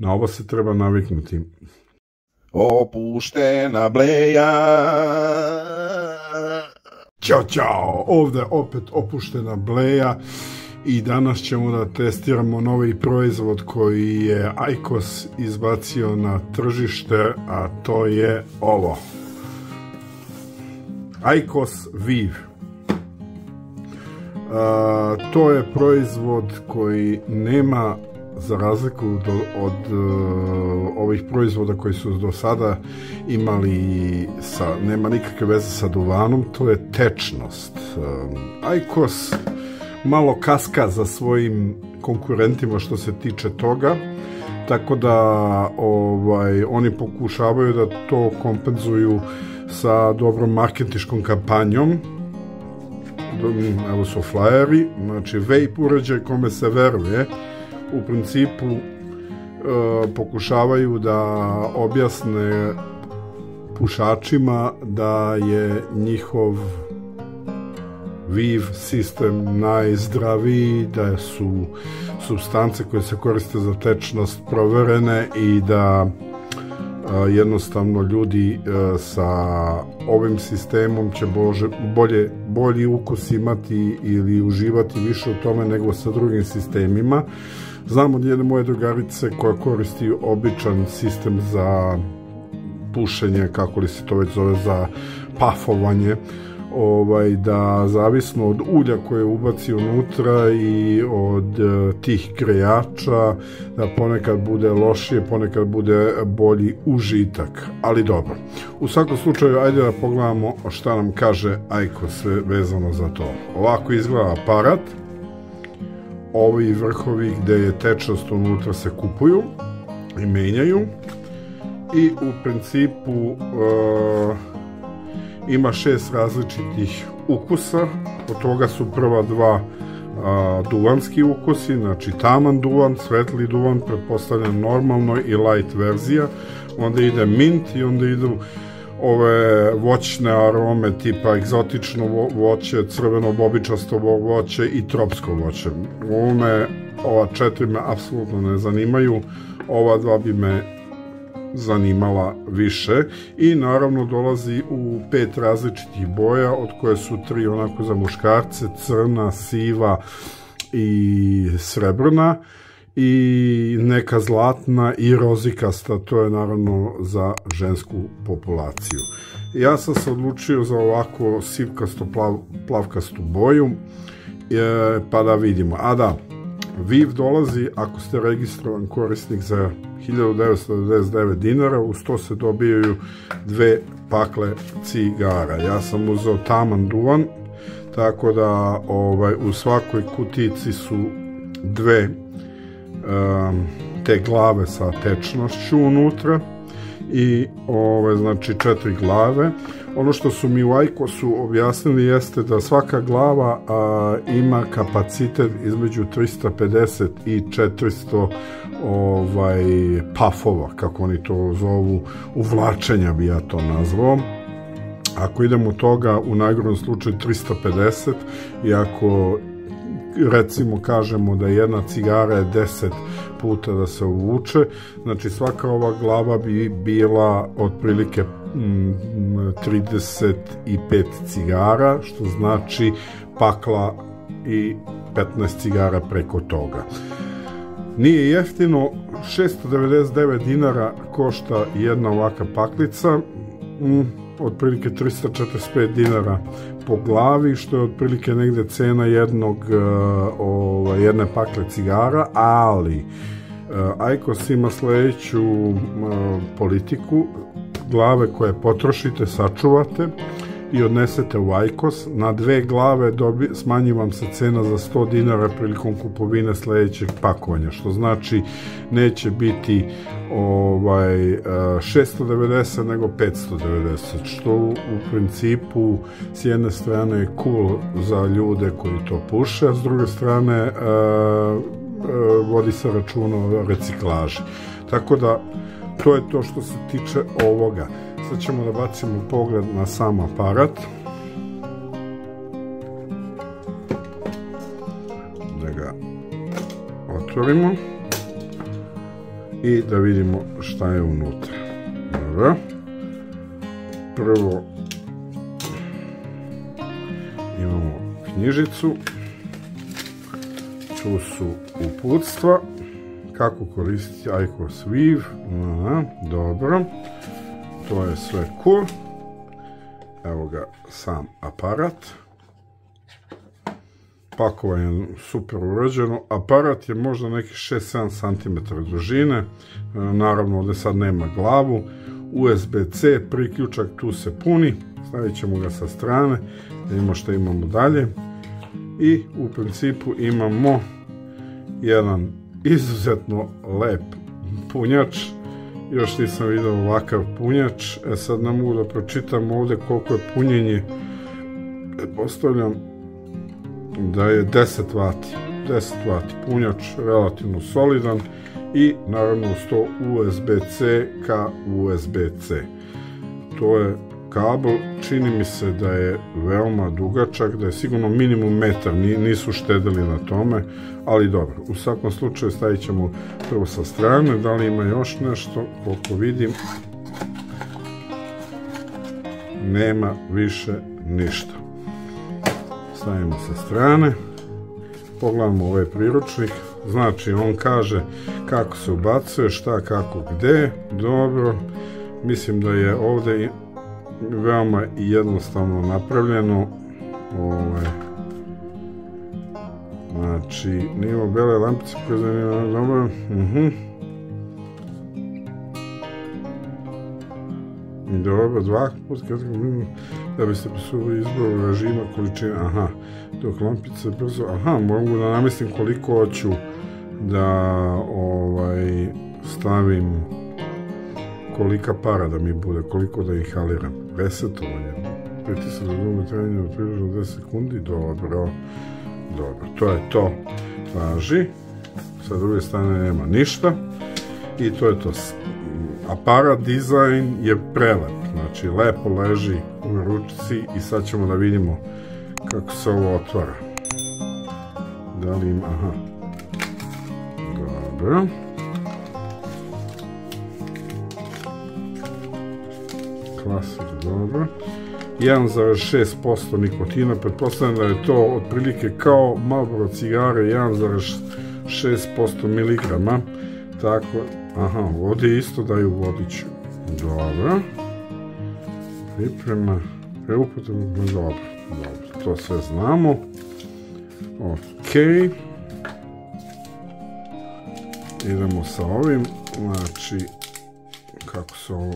Na ovo se treba naviknuti. Opuštena bleja. Ćao, ovde opet opuštena bleja i danas ćemo da testiramo novi proizvod koji je IQOS izbacio na tržište, a to je ovo. IQOS VEEV. To je proizvod koji nema, za razliku od ovih proizvoda koji su do sada imali, nema nikakve veze sa duvanom, to je tečnost. IQOS malo kaska za svojim konkurentima što se tiče toga, tako da oni pokušavaju da to kompenzuju sa dobrom marketinškom kampanjom. Evo su flyeri, znači vape uređaj kome se veruje. U principu pokušavaju da objasne pušačima da je njihov VEEV sistem najzdraviji, da su supstance koje se koriste za tečnost proverene i da jednostavno ljudi sa ovim sistemom će bolji ukus imati ili uživati više u tome nego sa drugim sistemima. Znam od jedne moje drugarice koja koristi običan sistem za pušenje, kako li se to već zove, za pafovanje, da zavisno od ulja koje ubaci unutra i od tih grejača, da ponekad bude lošije, ponekad bude bolji užitak, ali dobro. U svakom slučaju, ajde da pogledamo šta nam kaže IQOS vezano za to. Ovako izgleda aparat. Ovi vrhovi gde je tečnost unutra se kupuju i menjaju i u principu ima 6 različitih ukusa, od toga su prva dva duvanski ukusi, znači taman duvan, svetli duvan, pretpostavljam normalno i light verzija, onda ide mint i onda idu ove voćne arome tipa egzotično voće, crveno bobičasto voće i tropsko voće. Ova 4 me apsolutno ne zanimaju, ova 2 bi me zanimala više i naravno dolazi u 5 različitih boja, od koje su 3 onako za muškarce, crna, siva i srebrna i neka zlatna i rozikasta, to je naravno za žensku populaciju. Ja sam se odlučio za ovako sivkasto plavkastu boju, pa da vidimo. A da, VEEV dolazi, ako ste registrovan korisnik, za 1999 dinara, uz to se dobijaju 2 pakle cigara. Ja sam uzeo taman duvan, tako da u svakoj kutici su 2 te glave sa tečnošću unutra i znači 4 glave. Ono što su mi u IQOS-u objasnili jeste da svaka glava ima kapacitet između 350 i 400 pafova, kako oni to zovu, uvlačenja bi ja to nazvao. Ako idemo od toga, u najgorom slučaju 350, i ako recimo kažemo da jedna cigara je 10 puta da se uvuče, znači svaka ova glava bi bila otprilike 35 cigara, što znači pakla i 15 cigara preko toga. Nije jeftino, 699 dinara košta jedna ovaka paklica, otprilike 345 dinara po glavi, što je otprilike negde cena jedne pakle cigara, ali IQOS ima sledeću politiku: glave koje potrošite sačuvate i odnesete u IQOS, na 2 glave smanji vam se cena za 100 dinara prilikom kupovine sledećeg pakovanja, što znači neće biti 690 nego 590, što u principu s jedne strane je cool za ljude koji to puše, a s druge strane vodi se računa o reciklaži. Tako da to je to što se tiče ovoga. Sad ćemo da bacimo pogled na sam aparat. Da ga otvorimo. i da vidimo šta je unutra. Dobro. Prvo imamo knjižicu, tu su uputstva kako koristiti IQOS VEEV. Dobro, to je sve cool. Evo ga sam aparat, pakovanje super urađeno. Aparat je možda nekih 6-7 cm dužine, naravno ovdje sad nema glavu. USB-C priključak, tu se puni, stavit ćemo ga sa strane, da vidimo što imamo dalje. I u principu imamo jedan izuzetno lep punjač, još nisam vidio ovakav punjač. Sad ne mogu da pročitam ovdje koliko je punjenje, pretpostavljam da je 10 W, 10 W punjač, relativno solidan i naravno uz to USB-C ka USB-C. To je kabel, čini mi se da je veoma dugačak, da je sigurno minimum metar, nisu štedili na tome, ali dobro, u svakom slučaju stavit ćemo prvo sa strane. Da li ima još nešto? Koliko vidim, nema više ništa. Stavimo sa strane, pogledamo ovaj priručnik, znači on kaže kako se ubacuje, šta, kako, gde. Dobro, mislim da je ovdje veoma jednostavno napravljeno. Znači, nivo bele lampice koje zanimaju, dobro. Dobro, 2 puta da biste posudili izbor režima, količine, dok lampice brzo, mogu da namestim koliko hoću da stavim, kolika para da mi bude, koliko da inhaliram. Resetovanje, pritisak za dugo trajanje od približno 10 sekundi, dobro, to je to, važi. Sa druge strane nema ništa i to je to. Aparat, dizajn je prelep, znači lepo leži u ručici i sad ćemo da vidimo kako se ovo otvara. Da li ima, dobro. Klasik, dobro. 1,6% nikotina, pretpostavljam da je to otprilike kao Marlboro cigare, 1,6% miligrama, tako, ovdje isto daju vodič, dobro. Priprema, preupotreba, dobro, to sve znamo. Ok. Idemo sa ovim, znači, kako se ovo,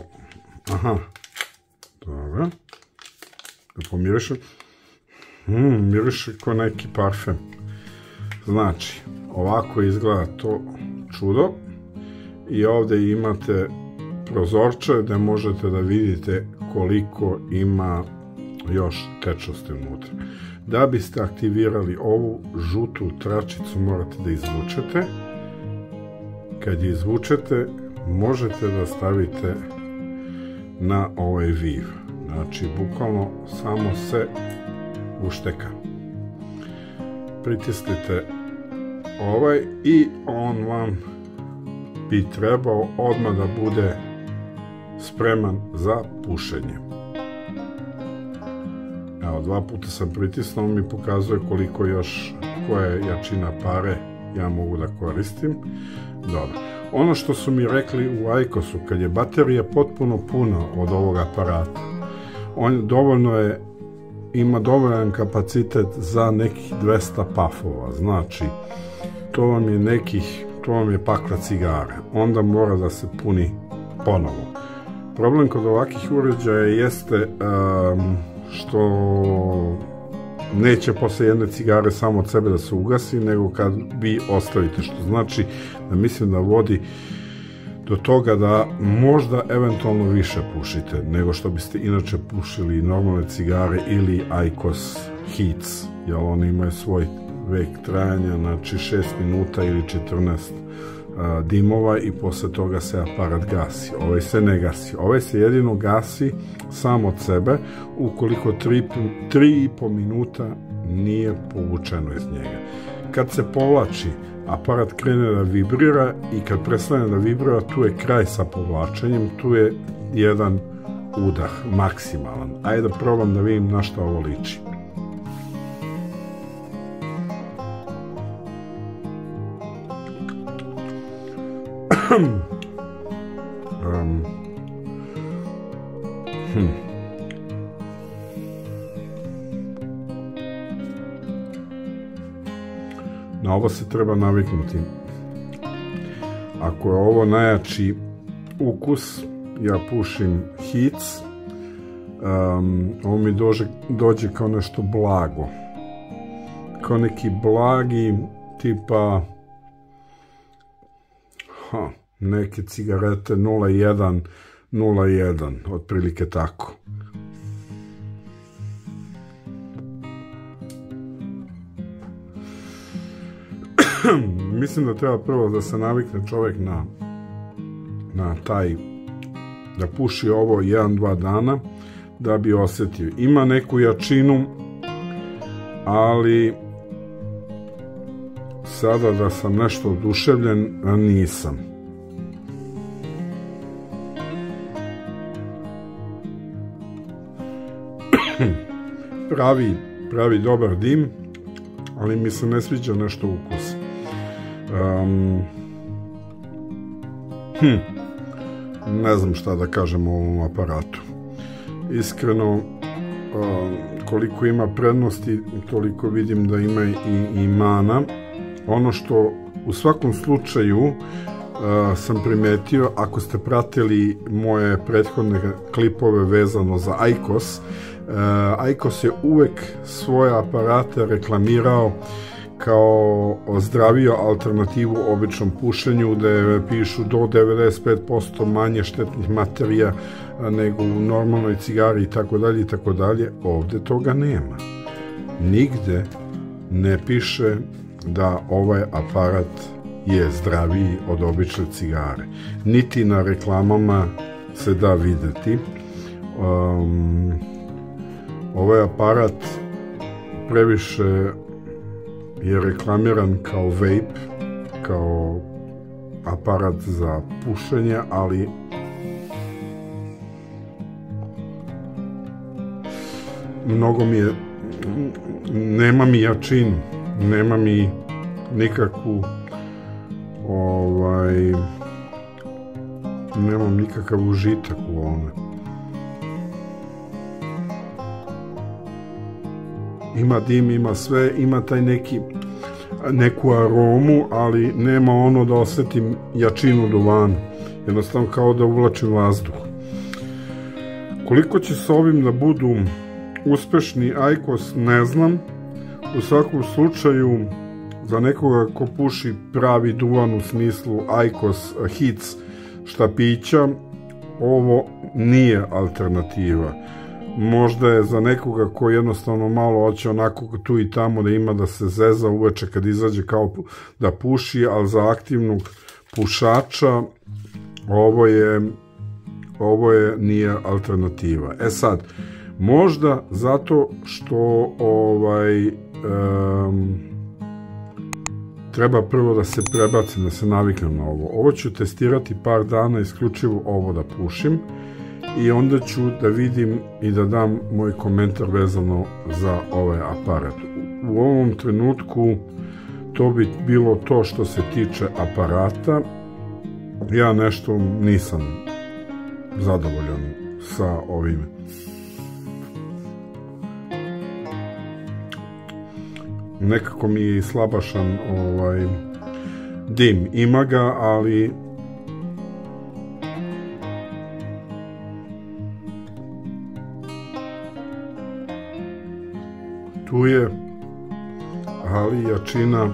dobro. Da pomirišem. Miriše kao neki parfem. Znači, ovako izgleda to čudo. I ovdje imate prozorče gdje možete da vidite koliko ima još tečnosti unutra. Da biste aktivirali ovu žutu tračicu morate da izvučete. Kad je izvučete možete da stavite na ovaj VEEV. Znači, bukvalno samo se ušteka. Pritisnite ovaj i on vam bi trebao odmah da bude spreman za pušenje. Evo, 2 puta sam pritisnuo, mi pokazuje koliko još, koja je jačina pare ja mogu da koristim. Dobro. Ono što su mi rekli u IQOS-u, kad je baterija potpuno puna od ovog aparata, on ima dovoljan kapacitet za nekih 200 puffova, znači to vam je pakla cigare, onda mora da se puni ponovo. Problem kod ovakvih uređaja jeste što neće posle jedne cigare samo od sebe da se ugasi, nego kad vi ostavite, što znači da mislim da vodi do toga da možda eventualno više pušite nego što biste inače pušili normalne cigare ili IQOS Heats, jer oni imaju svoj vek trajanja, znači 6 minuta ili 14 dimova i posle toga se aparat gasi. Ovaj se ne gasi, ovaj se jedino gasi sam od sebe ukoliko 3,5 minuta nije povučeno iz njega. Kad se povlači aparat krene da vibrira i kad prestane da vibrira, tu je kraj sa povlačenjem, tu je jedan udah, maksimalan. Ajde da probam da vidim na šta ovo liči. Na ovo se treba naviknuti. Ako je ovo najjači ukus, ja pušim Heats, ovo mi dođe kao nešto blago, kao neki blagi tipa neke cigarete 0,1, otprilike tako. Mislim da treba prvo da se navikne čovjek na taj, da puši ovo 1-2 dana da bi osjetio. Ima neku jačinu, ali sada da sam nešto oduševljen, a nisam. Pravi dobar dim, ali mi se ne sviđa nešto ukus. Ne znam šta da kažem o ovom aparatu. Iskreno, koliko ima prednosti, toliko vidim da ima i mana. Ono što u svakom slučaju sam primetio, ako ste pratili moje prethodne klipove vezano za IQOS, IQOS je uvek svoje aparate reklamirao kao zdraviju alternativu običnom pušenju, gde pišu do 95% manje štetnih materija nego u normalnoj cigari i tako dalje i tako dalje. Ovde toga nema. Nigde ne piše da ovaj aparat je zdraviji od obične cigare. Niti na reklamama se da videti. Ovaj aparat previše je reklamiran kao vape, kao aparat za pušenje, ali mnogo mi je, nema mi jačinu, nema mi nikakvu nemam nikakav užitak u ovome. Ima dim, ima sve, ima taj neku aromu, ali nema ono da osetim jačinu duvana. Jednostavno kao da uvlačim vazduh. Koliko će s ovim da budu uspešni IQOS, ne znam. U svakom slučaju, za nekoga ko puši pravi duvan u smislu IQOS Heats štapića, ovo nije alternativa. Možda je za nekoga ko jednostavno malo hoće onako tu i tamo da ima da se zeza uveče kad izađe kao da puši, ali za aktivnog pušača ovo nije alternativa. E sad, možda zato što treba prvo da se prebacim, da se naviknem na ovo. Ovo ću testirati par dana, isključivo ovo da pušim, i onda ću da vidim i da dam moj komentar vezano za ovaj aparat. U ovom trenutku to bi bilo to što se tiče aparata. Ja nešto nisam zadovoljan sa ovim. Nekako mi je slabašan dim. Ima ga, ali tu je, ali jačina,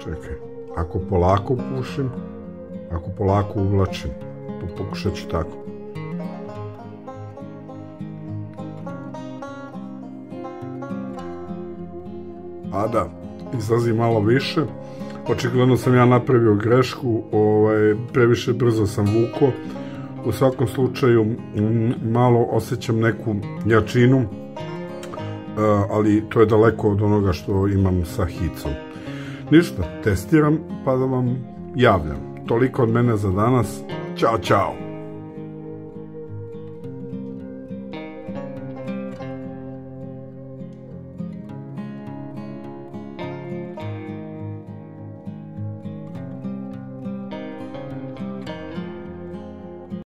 čekaj, ako polako pušim, ako polako uvlačim, pokušat ću tako. A da, izlazi malo više, očigledno sam ja napravio grešku, previše brzo sam vukao. U svakom slučaju malo osjećam neku jačinu, ali to je daleko od onoga što imam sa Hicom. Ništa, testiram pa da vam javljam. Toliko od mene za danas. Ćao, čao!